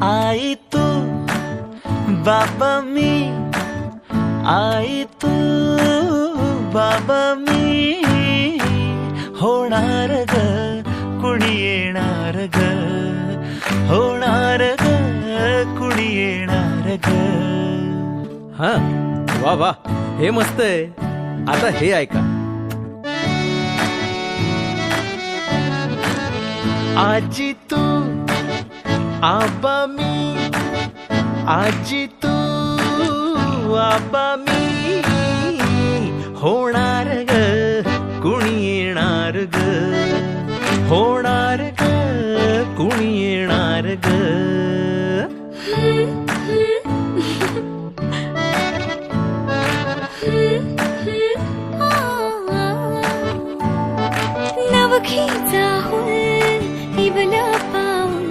आई तू बाबा मी, आई तू बाबा मी, होणार ग कुणी येणार ग, होणार ग कुणी येणार ग. हा वा वा, हे मस्त आहे. आता हे ऐका. आजी तू आबा मी, आजी तू आबा मी, होणार ग कुणी येणार ग, होणार ग कुणी येणार ग. नवखीचा हुल इवल पाऊल,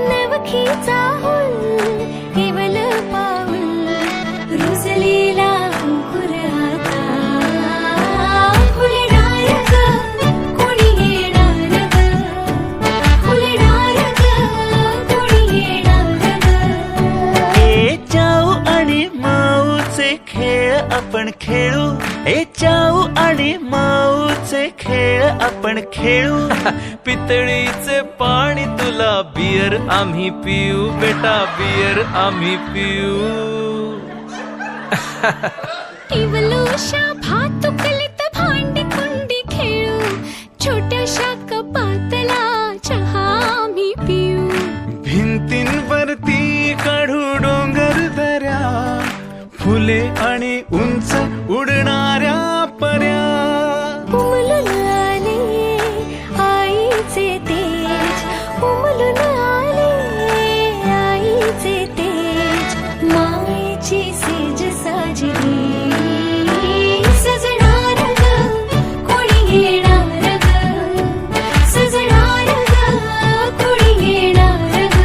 नवखीचा हुल इवल पाऊल, रुजलेला अंकुर आता फुलणार ग कोणी येणार ग, फुलणार ग कोणी येणार ग. ए चाऊ आणि माऊचे खेळ आपण खेळू, ए चाऊ आणि माऊचे खेळ आपण खेळू. पितळीचे पाणी तुला, बियर आम्ही पिऊ बेटा, बियर आम्ही पिऊ. इवलूशा भातुकलीत भांडी कुंडी खेळू, छोट्याशा कपातला चहा आम्ही पिऊ. भिंतींवरती काढू डोंगर दऱ्या, फुले आणि उंच उडणाऱ्या पर्या. उमलून आले आईचे तेज, उमलून आले आईचे तेज, मायेची सेज साजली, सजणार ग कोणी येणार ग, सजणार ग कोणी येणार ग.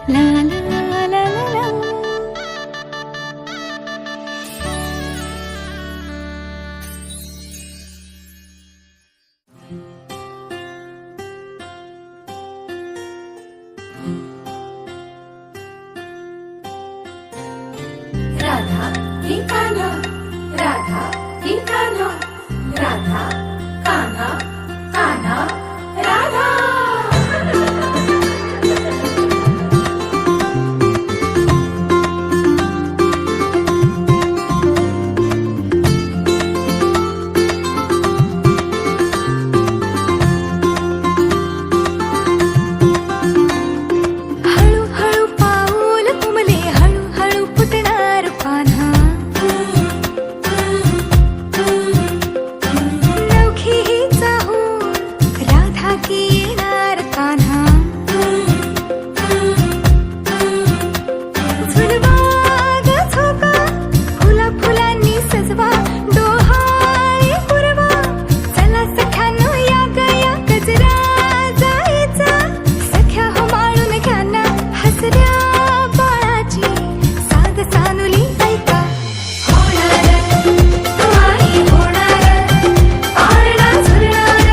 La la la la la. Radha ही कान्हा, राधा ही कान्हा, राधा कान्हा, कान्हा राधा. हळूहळू पाऊल तुमले, हळूहळू फुटणार पान्हा, नवखी ही चाहूल राधा की येणार कान्हा. झुलवा ग झोका, फुला फुलांनी सजवा, डोहाळे पुरवा, चला सख्यानो या गया गजरा जायचा, सख्या हो माळून घ्या ना हसऱ्या बाळाची साग सानुली ऐका. होणार तुम्हारी होणार, पाळणा झुलणार,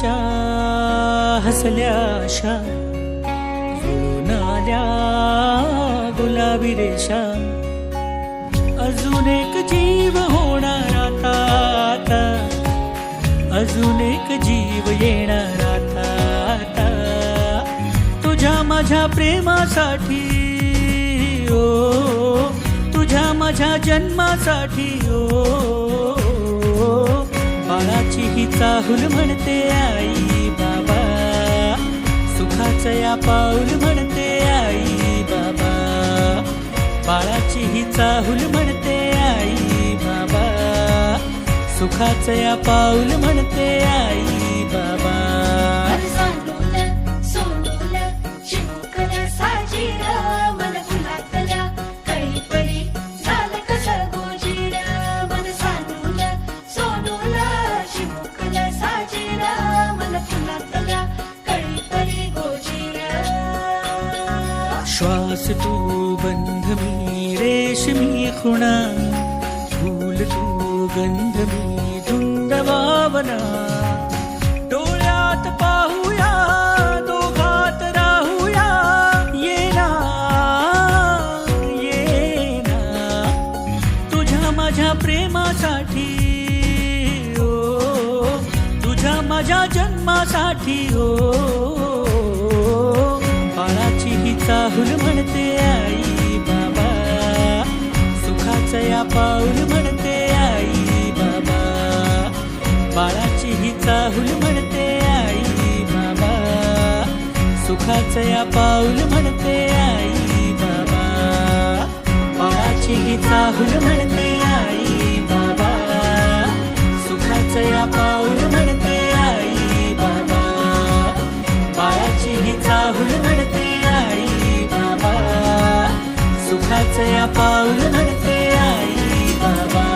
तिच्या हसल्या आशा जुळून आल्या गुलाबी रेषा अजून एक जीव होणार आता आता अजून एक जीव येणार आता आता तुझ्या माझ्या प्रेमासाठी ओ तुझ्या माझ्या जन्मासाठी ओ बाळाची ही चाहूल म्हणते आई बाबा सुखाचं या पाऊल म्हणते आई बाबा बाळाची ही चाहूल म्हणते आई बाबा सुखाचं या पाऊल म्हणते आई बाबा श्वास तू बंध मी रेशमी खुणा फूल तू गंध मी धुंद भावना डोळ्यात पाहूया दोघात राहूया येना येना तुझ्या माझ्या प्रेमासाठी ओ तुझ्या माझ्या जन्मासाठी ओ बाळाची ही चाहूल म्हणते आई बाबा सुखाचं या पाऊल म्हणते आई बाबा बाळाची ही चाहूल म्हणते आई बाबा सुखाचं या पाऊल म्हणते आई बाबा बाळाची ही चाहूल म्हणते आई बाबा सुखाचं या पाऊल म्हणते आई बाबा बाळाची ही चाहूल म्हणते आई बाबा सुखाचं या पाऊल म्हणते आई बाबा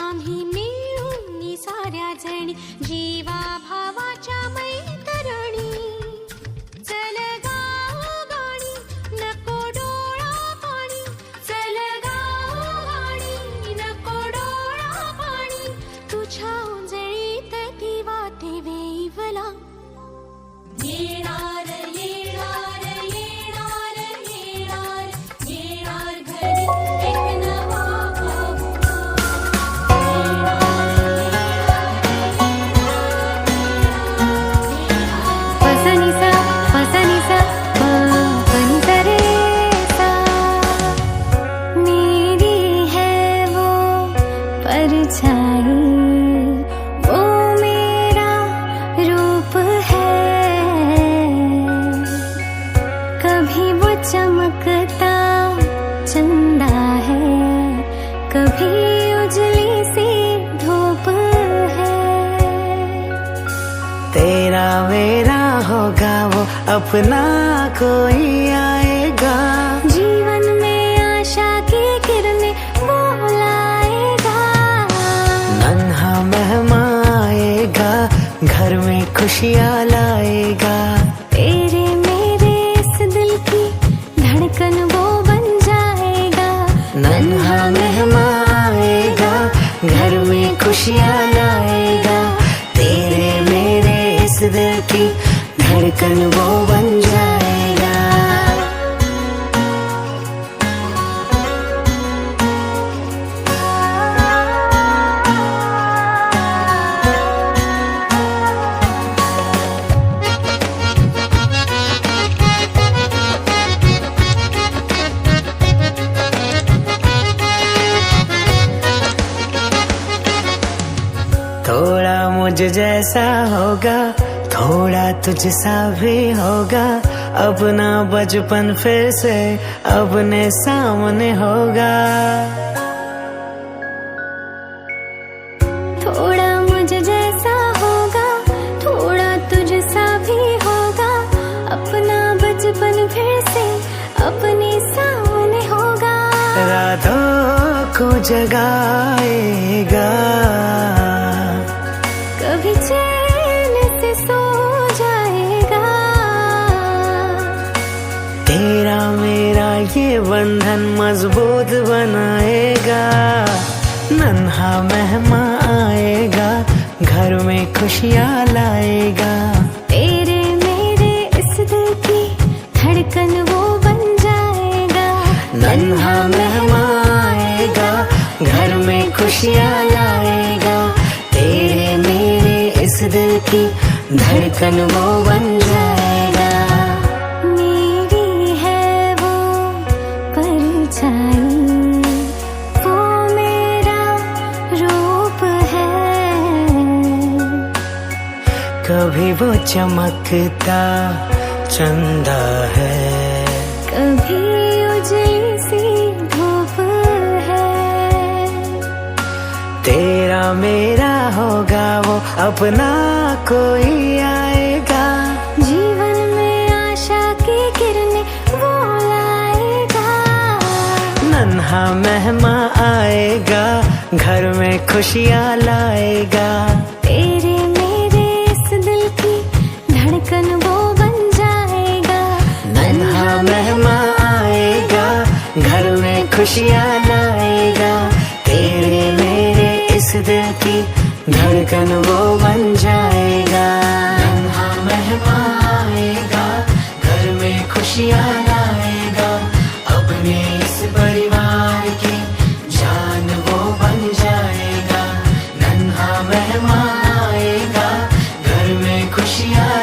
आम्ही मिळून साऱ्या जणी जीवा भावाच्या मैत्रिणी. चल गाऊ गाणी नको डोळा पाणी, चल गाऊ गाणी नको डोळा पाणी. तुझ्या उंजळीत ती वाटे वेईवला. येणार येणार येणार येणार येणार घरी एक नवा फसनिसा फसनिसा फसनिसा रे सा. मेरी है वो परछाई, वो मेरा रूप है. कभी वो चमकता चंदा है, कभी उजली सी धूप है. तेरा मेरा होगा वो अपना कोई आएगा. जीवन में आशा की किरणें वो लाएगा. नन्हा मेहमान आएगा, घर में खुशियाँ लाएगा. तेरे मेरे इस दिल की धड़कन वो बन जाएगा. नन्हा मेहमान आएगा, घर में खुशियाँ लाएगा. तेरे मेरे इस दिल की धड़कन वो बन जाएगा. थोड़ा मुझ जैसा होगा, थोड़ा तुझसा भी होगा. अपना बचपन फिर से अपने सामने होगा. थोड़ा मुझ जैसा होगा, थोड़ा तुझसा भी होगा. अपना बचपन फिर से अपने सामने होगा. रातों को जगाएगा, कभी चैन से सो जाएगा. तेरा मेरा ये बंधन मजबूत बनाएगा. नन्हा मेहमान आएगा, घर में खुशियाँ लाएगा. तेरे मेरे इस दिल की धड़कन वो बन जाएगा. नन्हा मेहमान आएगा, घर में खुशियाँ लाएगा. तेरे मेरे इस दिल की धड़कन वो बन जाएगा. मेरी है वो परछाई, वो मेरा रूप है. कभी वो चमकता चंदा है, कभी उजली सी धूप है. तेरा मेरा होगा वो अपना कोई आएगा. जीवन में आशा की किरणें वो लाएगा. नन्हा मेहमान आएगा, घर में खुशियाँ लाएगा. तेरे मेरे इस दिल की धड़कन वो बन जाएगा. नन्हा मेहमान आएगा, घर में खुशियाँ लाएगा. तेरे मेरे इस दिल की धड़कन वो बन जाएगा. नन्हा मेहमान आएगा, घर में खुशियाँ लाएगा. अपने इस परिवार की जान वो बन जाएगा. नन्हा मेहमान आएगा, घर में खुशियाँ